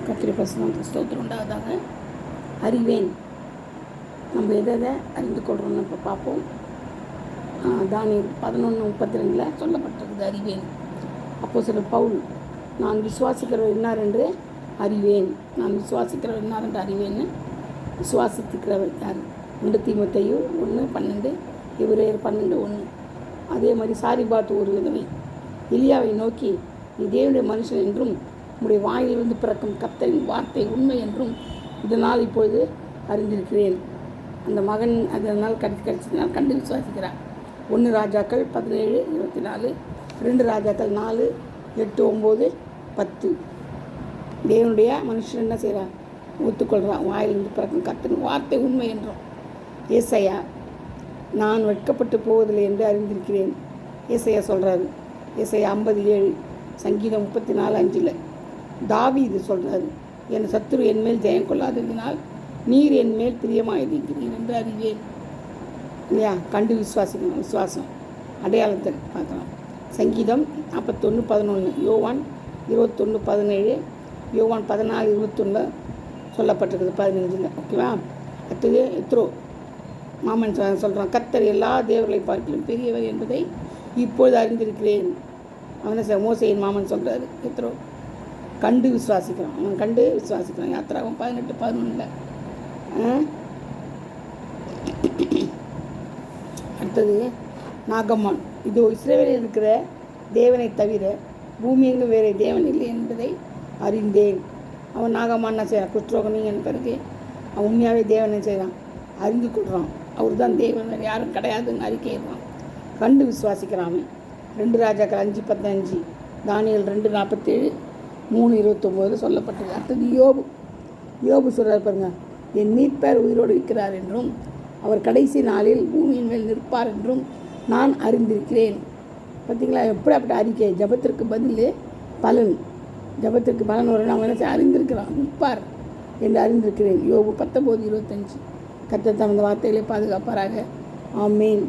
கர்த்தருடைய பரிசுத்த ஸ்தோத்திரம் உண்டாவதாக. அறிவேன், நம்ம எதை அறிந்து கொள்கிறோம்னு இப்போ பார்ப்போம். தானியேல் 11:32 சொல்லப்பட்டிருக்குது அறிவேன். அப்போஸ்தலர் பவுல், நான் விசுவாசிக்கிறவர் இன்னார் என்று அறிவேன், நான் விசுவாசிக்கிறவர் இன்னார் என்று அறிவேன்னு விசுவாசிக்கிறவர் யார்? 2 தீமோத்தேயு 1:12, எபிரேயர் 12:1. அதே மாதிரி சாரிபாத் ஒரு விதவை எலியாவை நோக்கி, நீ தேவனுடைய மனுஷன் என்றும் உம்முடைய வாயிலிருந்து பிறக்கும் கர்த்தரின் வார்த்தை உண்மை என்றும் இதனால் இப்பொழுது அறிந்திருக்கிறேன். அந்த மகன் அதனால் கடிச்சதுனால் கண்டு விசுவாசிக்கிறார். 1 ராஜாக்கள் 17:24, 2 ராஜாக்கள் 4:8, 9, 10. தேவனுடைய மனுஷன் என்ன செய்கிறார்? ஒத்துக்கொள்கிறான். வாயிலிருந்து பிறக்கும் கர்த்தரின் வார்த்தை உண்மை என்றும். ஏசாயா, நான் வெட்கப்பட்டு போவதில்லை என்று அறிந்திருக்கிறேன். ஏசாயா சொல்கிறாரு. ஏசாயா 50:7, சங்கீதம் 34:5. தாவீது சொல்கிறாரு, என் சத்துரு என்மேல் ஜெயம் கொள்ளாததினால் நீர் என்மேல் பிரியமாயிருக்கிறீர் என்று அறிவேன். இல்லையா? கண்டு விசுவாசிக்கணும். விசுவாசம் அடையாளத்தை பார்க்கலாம். சங்கீதம் 41:11, யோவான் 21:17, யோவான் 14:21 சொல்லப்பட்டிருக்குது 15. ஓகேவா? அடுத்தது எத்ரோ மாமன் சொல்கிறான், கர்த்தர் எல்லா தேவர்களை பார்க்கிலும் பெரியவர் என்பதை இப்பொழுது அறிந்திருக்கிறேன். அவனை மோசையின் மாமன் சொல்கிறாரு. எத்ரோ கண்டு விசுவாசிக்கிறான். அவன் கண்டு விசுவாசிக்கிறான். யாத்திராவும் 18:11. அடுத்தது நாகம்மான், இதோ இஸ்ரவேலில் இருக்கிற தேவனை தவிர பூமி எங்கும் வேறு தேவன் இல்லை என்பதை அறிந்தேன். அவன் நாகம்மான் என்ன செய்கிறான்? குஷ்டரோகனின் பிறகு அவன் உண்மையாகவே தேவனை செய்கிறான், அறிந்து கொள்கிறான். அவர் தான் தேவன், வேறு யாரும் கிடையாதுன்னு அறிக்கையிடுறான். கண்டு விசுவாசிக்கிறான். 2 ராஜாக்கள் 5:15, தானியேல் 2:47, 3:29 சொல்லப்பட்டது. அடுத்தது யோபு சொல்கிறார் பாருங்க, என் மீட்பர் உயிரோடு இருக்கிறார் என்றும் அவர் கடைசி நாளில் பூமியின் மேல் நிற்பார் என்றும் நான் அறிந்திருக்கிறேன். பார்த்தீங்களா? எப்படி அப்படி அறிக்கை? ஜபத்திற்கு பதில் பலன். ஜபத்திற்கு பலன் ஒரு நம்ம என்ன அறிந்திருக்கிறான், நிற்பார் என்று அறிந்திருக்கிறேன். யோபு 19:25. கர்த்தர் தமது வார்த்தைகளை பாதுகாப்பாராக. ஆமேன்.